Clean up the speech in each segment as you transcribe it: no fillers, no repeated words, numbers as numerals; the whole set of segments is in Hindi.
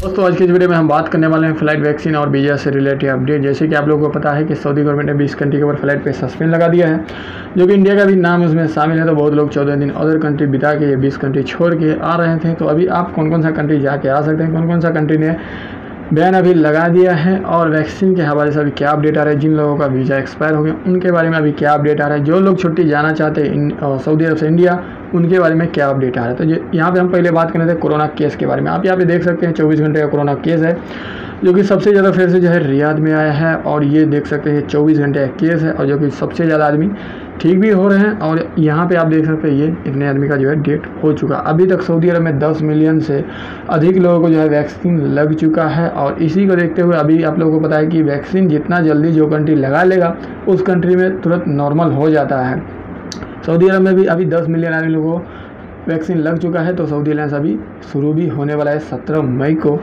दोस्तों आज की इस वीडियो में हम बात करने वाले हैं फ्लाइट वैक्सीन और वीज़ा से रिलेटेड अपडेट। जैसे कि आप लोगों को पता है कि सऊदी गवर्नमेंट ने 20 कंट्री के ऊपर फ्लाइट पे सस्पेंड लगा दिया है, जो कि इंडिया का भी नाम उसमें शामिल है। तो बहुत लोग 14 दिन अदर कंट्री बिता के ये 20 कंट्री छोड़ के आ रहे थे। तो अभी आप कौन कौन सा कंट्री जाके आ सकते हैं, कौन कौन सा कंट्री ने बैन अभी लगा दिया है और वैक्सीन के हवाले से अभी क्या अपडेट आ रहा है, जिन लोगों का वीज़ा एक्सपायर हो गया उनके बारे में अभी क्या अपडेट आ रहा है, जो लोग छुट्टी जाना चाहते हैं सऊदी अरब से इंडिया उनके बारे में क्या अपडेट आ रहा है। तो यहाँ पे हम पहले बात कर रहे थे कोरोना केस के बारे में। आप यहाँ पे देख सकते हैं 24 घंटे का कोरोना केस है, जो कि सबसे ज़्यादा फिर से जो है रियाद में आया है। और ये देख सकते हैं 24 घंटे का केस है और जो कि सबसे ज़्यादा आदमी ठीक भी हो रहे हैं। और यहाँ पे आप देख सकते हैं ये इतने आदमी का जो है डेट हो चुका। अभी तक सऊदी अरब में 10 मिलियन से अधिक लोगों को जो है वैक्सीन लग चुका है। और इसी को देखते हुए अभी आप लोगों को पता है कि वैक्सीन जितना जल्दी जो कंट्री लगा लेगा उस कंट्री में तुरंत नॉर्मल हो जाता है। सऊदी अरब में भी अभी 10 मिलियन आदमी लोगों को वैक्सीन लग चुका है। तो सऊदी अलायंस अभी शुरू भी होने वाला है 17 मई को।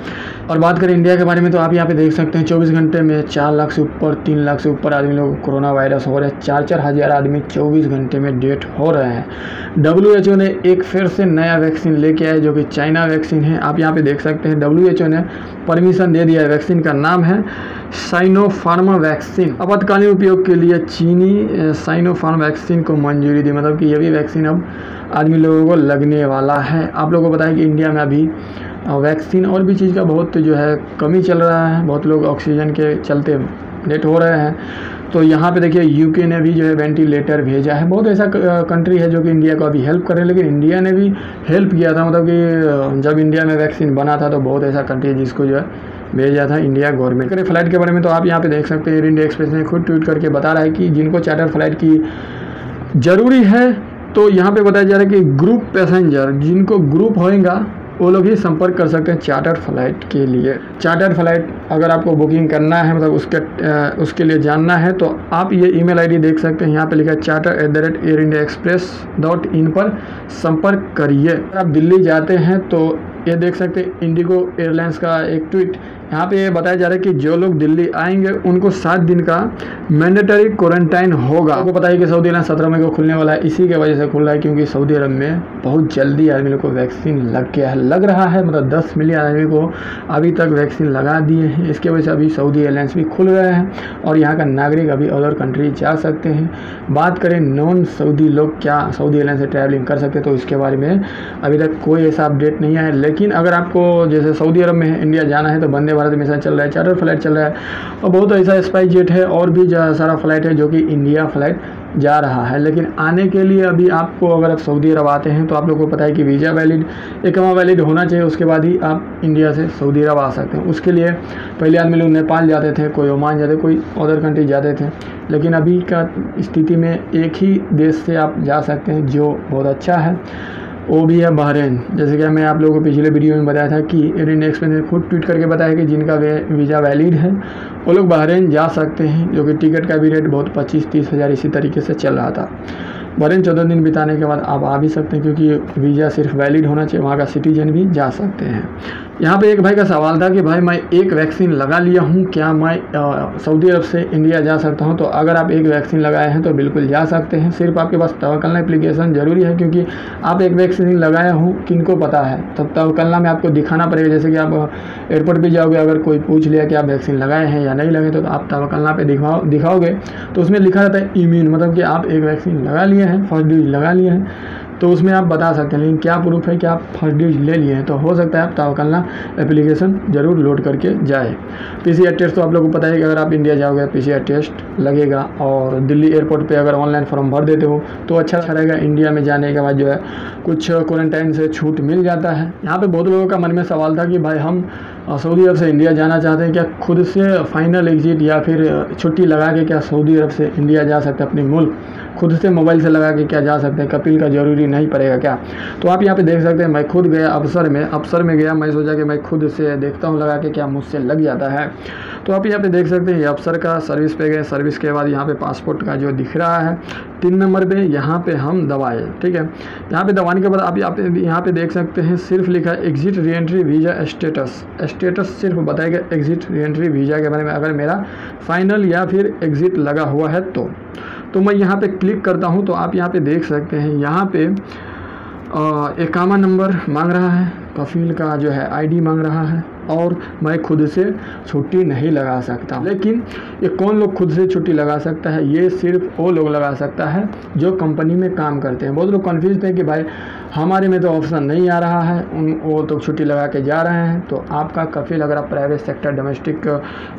और बात करें इंडिया के बारे में तो आप यहाँ पे देख सकते हैं 24 घंटे में 4 लाख से ऊपर 3 लाख से ऊपर आदमी लोग कोरोना वायरस हो रहे हैं। 4-4 हज़ार आदमी 24 घंटे में डेथ हो रहे हैं। WHO ने एक फिर से नया वैक्सीन लेके आया, जो कि चाइना वैक्सीन है। आप यहाँ पे देख सकते हैं WHO ने परमिशन दे दिया है। वैक्सीन का नाम है साइनोफार्म वैक्सीन। आपातकालीन उपयोग के लिए चीनी साइनोफार्म वैक्सीन को मंजूरी दी, मतलब कि ये भी वैक्सीन अब आदमी लोगों को लगने वाला है। आप लोगों को पता है कि इंडिया में अभी वैक्सीन और भी चीज़ का बहुत जो है कमी चल रहा है, बहुत लोग ऑक्सीजन के चलते डेथ हो रहे हैं। तो यहाँ पे देखिए यूके ने भी जो है वेंटिलेटर भेजा है। बहुत ऐसा कंट्री है जो कि इंडिया को अभी हेल्प कर रहे हैं, लेकिन इंडिया ने भी हेल्प किया था। मतलब कि जब इंडिया में वैक्सीन बना था तो बहुत ऐसा कंट्री है जिसको जो है भेजा था इंडिया गवर्नमेंट। करें फ्लाइट के बारे में तो आप यहाँ पे देख सकते हैं एयर इंडिया एक्सप्रेस ने खुद ट्वीट करके बता रहा है कि जिनको चार्टर फ्लाइट की ज़रूरी है तो यहाँ पे बताया जा रहा है कि ग्रुप पैसेंजर जिनको ग्रुप होएगा वो लोग ही संपर्क कर सकते हैं चार्टर फ्लाइट के लिए। चार्टर फ्लाइट अगर आपको बुकिंग करना है, मतलब उसके लिए जानना है, तो आप ये ईमेल आईडी देख सकते हैं। यहाँ पे लिखा है charter@airindiaexpress.in पर संपर्क करिए। अगर आप दिल्ली जाते हैं तो ये देख सकते हैं इंडिगो एयरलाइंस का एक ट्वीट। यहाँ पे ये बताया जा रहा है कि जो लोग दिल्ली आएंगे उनको 7 दिन का मैंडेटरी क्वारंटाइन होगा। आपको पता है कि सऊदी अरब 17 मई को खुलने वाला है। इसी के वजह से खुल रहा है क्योंकि सऊदी अरब में बहुत जल्दी आदमी लोग को वैक्सीन लग गया है, लग रहा है। मतलब 10 मिलियन आदमी को अभी तक वैक्सीन लगा दिए हैं। इसके वजह से अभी सऊदी एयरलाइंस भी खुल रहे हैं और यहाँ का नागरिक अभी अदर कंट्री जा सकते हैं। बात करें नॉन सऊदी लोग क्या सऊदी एयरलाइंस से ट्रैवलिंग कर सकते हैं, तो इसके बारे में अभी तक कोई ऐसा अपडेट नहीं है। लेकिन अगर आपको जैसे सऊदी अरब में इंडिया जाना है तो वंदे भारत मिशन चल रहा है, चार्टर फ्लाइट चल रहा है और बहुत ऐसा स्पाइस जेट है और भी सारा फ्लाइट है जो कि इंडिया फ्लाइट जा रहा है। लेकिन आने के लिए अभी आपको अगर आप सऊदी अरब आते हैं तो आप लोगों को पता है कि वीज़ा वैलिड इकमा वैलिड होना चाहिए, उसके बाद ही आप इंडिया से सऊदी अरब आ सकते हैं। उसके लिए पहले आदमी लोग नेपाल जाते थे, कोई ओमान जाते, कोई अदर कंट्री जाते थे। लेकिन अभी का स्थिति में एक ही देश से आप जा सकते हैं जो बहुत अच्छा है, वो भी है बहरीन। जैसे कि मैं आप लोगों को पिछले वीडियो में बताया था कि एयर इंडिया एक्सप्रेस ने खुद ट्वीट करके बताया कि जिनका वीज़ा वैलिड है वो लोग बहरीन जा सकते हैं, जो कि टिकट का भी रेट बहुत 25-30 हज़ार इसी तरीके से चल रहा था। बहरीन 14 दिन बिताने के बाद आप आ भी सकते हैं क्योंकि वीज़ा सिर्फ वैलिड होना चाहिए, वहाँ का सिटीजन भी जा सकते हैं। यहाँ पे एक भाई का सवाल था कि भाई मैं एक वैक्सीन लगा लिया हूँ, क्या मैं सऊदी अरब से इंडिया जा सकता हूँ? तो अगर आप एक वैक्सीन लगाए हैं तो बिल्कुल जा सकते हैं। सिर्फ आपके पास तवक्कलना एप्लीकेशन ज़रूरी है, क्योंकि आप एक वैक्सीन लगाए हो किनको पता है। तब तवक्कलना में आपको दिखाना पड़ेगा। जैसे कि आप एयरपोर्ट पर जाओगे, अगर कोई पूछ लिया कि आप वैक्सीन लगाए हैं या नहीं लगाए, तो आप तवक्कलना पे दिखाओगे तो उसमें लिखा रहता है इम्यून, मतलब कि आप एक वैक्सीन लगा लिए हैं, फर्स्ट डोज लगा लिए हैं, तो उसमें आप बता सकते हैं। लेकिन क्या प्रूफ है कि आप फर्स्ट डोज ले लिए हैं? तो हो सकता है आप तवक्कलना एप्लीकेशन ज़रूर लोड करके जाए। PCR टेस्ट तो आप लोगों को पता है कि अगर आप इंडिया जाओगे PCR टेस्ट लगेगा। और दिल्ली एयरपोर्ट पे अगर ऑनलाइन फॉर्म भर देते हो तो अच्छा रहेगा। इंडिया में जाने के बाद जो है कुछ क्वारंटाइन से छूट मिल जाता है। यहाँ पे बहुत लोगों का मन में सवाल था कि भाई हम सऊदी अरब से इंडिया जाना चाहते हैं, क्या खुद से फाइनल एग्जिट या फिर छुट्टी लगा के क्या सऊदी अरब से इंडिया जा सकते हैं? अपने मुल्क खुद से मोबाइल से लगा के क्या जा सकते हैं? कपिल का ज़रूरी नहीं पड़ेगा क्या? तो आप यहाँ पे देख सकते हैं मैं खुद गया अफसर में गया। मैं सोचा कि मैं खुद से देखता हूँ लगा के क्या मुझसे लग जाता है। तो आप यहाँ पे देख सकते हैं अफसर का सर्विस पे गए। सर्विस के बाद यहाँ पे पासपोर्ट का जो दिख रहा है 3 नंबर पे, यहाँ पे हम दबाए। ठीक है, यहाँ पे दबाने के बाद आप यहाँ पे देख सकते हैं सिर्फ लिखा है exit re entry visa status सिर्फ बताएगा एग्जिट री एंट्री वीज़ा के बारे में, अगर मेरा फाइनल या फिर एग्जिट लगा हुआ है तो मैं यहाँ पे क्लिक करता हूँ। तो आप यहाँ पे देख सकते हैं यहाँ पे इकामा नंबर मांग रहा है, कफील का जो है ID मांग रहा है, और मैं खुद से छुट्टी नहीं लगा सकता। लेकिन ये कौन लोग खुद से छुट्टी लगा सकता है? ये सिर्फ वो लोग लगा सकता है जो कंपनी में काम करते हैं। बहुत लोग कन्फ्यूज थे कि भाई हमारे में तो ऑप्शन नहीं आ रहा है, वो तो छुट्टी लगा के जा रहे हैं। तो आपका कफिल, अगर आप प्राइवेट सेक्टर डोमेस्टिक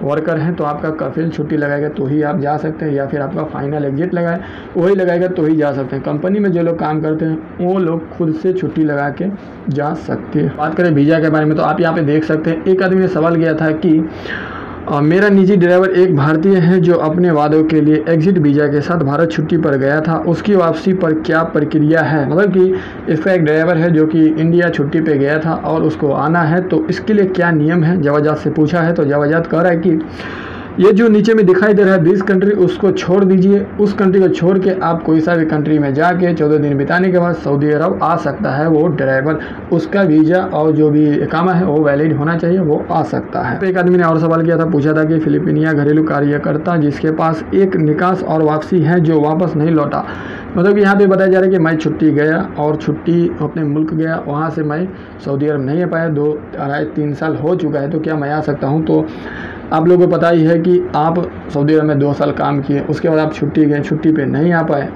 वर्कर हैं तो आपका कफिल छुट्टी लगाएगा तो ही आप जा सकते हैं, या फिर आपका फाइनल एग्जिट लगाए वही लगाएगा तो ही जा सकते हैं। कंपनी में जो लोग काम करते हैं वो लोग खुद से छुट्टी लगा के जा सकते हैं। बात करें वीज़ा के बारे में तो आप यहाँ पे देख सकते हैं, एक आदमी ने सवाल किया था कि मेरा निजी ड्राइवर एक भारतीय है जो अपने वादों के लिए एग्जिट वीज़ा के साथ भारत छुट्टी पर गया था, उसकी वापसी पर क्या प्रक्रिया है? मतलब कि इसका एक ड्राइवर है जो कि इंडिया छुट्टी पे गया था और उसको आना है, तो इसके लिए क्या नियम है? जवाजात से पूछा है तो जवाजात कह रहा है कि ये जो नीचे में दिखाई दे रहा है 20 कंट्री, उसको छोड़ दीजिए। उस कंट्री को छोड़ के आप कोई सा भी कंट्री में जाके 14 दिन बिताने के बाद सऊदी अरब आ सकता है वो ड्राइवर। उसका वीज़ा और जो भी इकामा है वो वैलिड होना चाहिए, वो आ सकता है। तो एक आदमी ने और सवाल किया था, पूछा था कि फिलिपिनिया घरेलू कार्यकर्ता जिसके पास एक निकास और वापसी है जो वापस नहीं लौटा, मतलब कि यहाँ पे बताया जा रहा है कि मैं छुट्टी गया और छुट्टी अपने मुल्क गया, वहाँ से मैं सऊदी अरब नहीं आ पाया, 2-3 साल हो चुका है, तो क्या मैं आ सकता हूँ? तो आप लोगों को पता ही है कि आप सऊदी अरब में 2 साल काम किए, उसके बाद आप छुट्टी गए, छुट्टी पे नहीं आ पाए,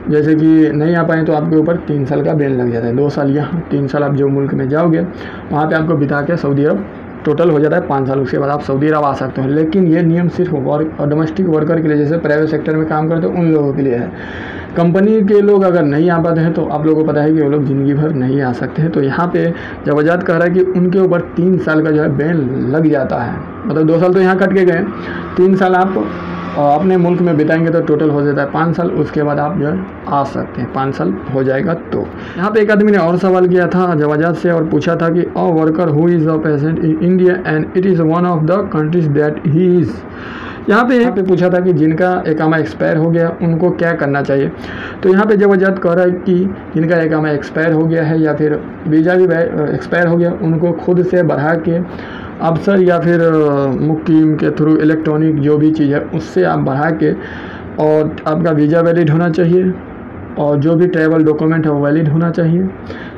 जैसे कि नहीं आ पाए तो आपके ऊपर 3 साल का बैन लग जाता है। 2 साल यहाँ, 3 साल आप जो मुल्क में जाओगे वहाँ पे आपको बिता के सऊदी अरब टोटल हो जाता है 5 साल, उसके बाद आप सऊदी अरब आ सकते हो। लेकिन ये नियम सिर्फ डोमेस्टिक वर्कर के लिए, जैसे प्राइवेट सेक्टर में काम करते हैं उन लोगों के लिए है। कंपनी के लोग अगर नहीं आ पाते हैं तो आप लोगों को पता है कि वो लोग ज़िंदगी भर नहीं आ सकते हैं। तो यहाँ पे जवाजात कह रहा है कि उनके ऊपर 3 साल का जो है बैन लग जाता है, मतलब 2 साल तो यहाँ कट के गए, 3 साल आप अपने मुल्क में बिताएंगे तो टोटल हो जाता है 5 साल, उसके बाद आप जो है आ सकते हैं, 5 साल हो जाएगा। तो यहाँ पे एक आदमी ने और सवाल किया था जवाजात से और पूछा था कि a worker who is a patient in India and it is one of the countries that he is. यहाँ पे पूछा था कि जिनका इकामा एक्सपायर हो गया उनको क्या करना चाहिए। तो यहाँ पे जवाजात कह रहा है कि जिनका इकामा एक्सपायर हो गया है या फिर वीज़ा भी एक्सपायर हो गया, उनको खुद से बढ़ा के अफसर या फिर मुकीम के थ्रू इलेक्ट्रॉनिक जो भी चीज़ है उससे आप बढ़ा के, और आपका वीज़ा वैलिड होना चाहिए और जो भी ट्रैवल डॉक्यूमेंट है वो वैलिड होना चाहिए।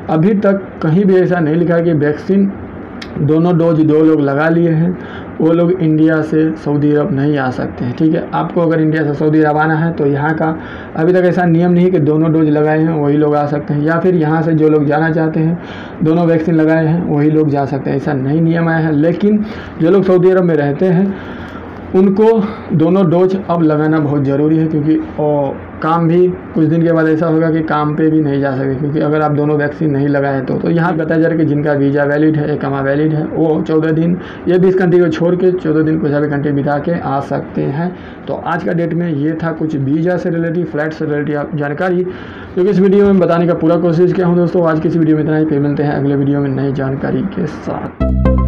अभी तक कहीं भी ऐसा नहीं लिखा कि वैक्सीन दोनों डोज 2 लोग लगा लिए हैं वो लोग इंडिया से सऊदी अरब नहीं आ सकते हैं। ठीक है, आपको अगर इंडिया से सऊदी अरब आना है तो यहाँ का अभी तक ऐसा नियम नहीं कि दोनों डोज लगाए हैं वही लोग आ सकते हैं, या फिर यहाँ से जो लोग जाना चाहते हैं दोनों वैक्सीन लगाए हैं वही लोग जा सकते हैं, ऐसा नहीं नियम आया है। लेकिन जो लोग सऊदी अरब में रहते हैं उनको दोनों डोज अब लगाना बहुत ज़रूरी है, क्योंकि काम भी कुछ दिन के बाद ऐसा होगा कि काम पे भी नहीं जा सके, क्योंकि अगर आप दोनों वैक्सीन नहीं लगाए तो यहाँ बताया जा रहा है कि जिनका वीज़ा वैलिड है, इकामा वैलिड है, वो 14 दिन ये 20 कंट्री को छोड़ के 14 दिन कुछ भी कंट्री बिता के आ सकते हैं। तो आज का डेट में ये था कुछ वीज़ा से रिलेटिव, फ्लाइट से रिलेटिव जानकारी जो कि इस वीडियो में बताने का पूरा कोशिश किया हूँ। दोस्तों आज की इस वीडियो में इतना ही, फिर मिलते हैं अगले वीडियो में नई जानकारी के साथ।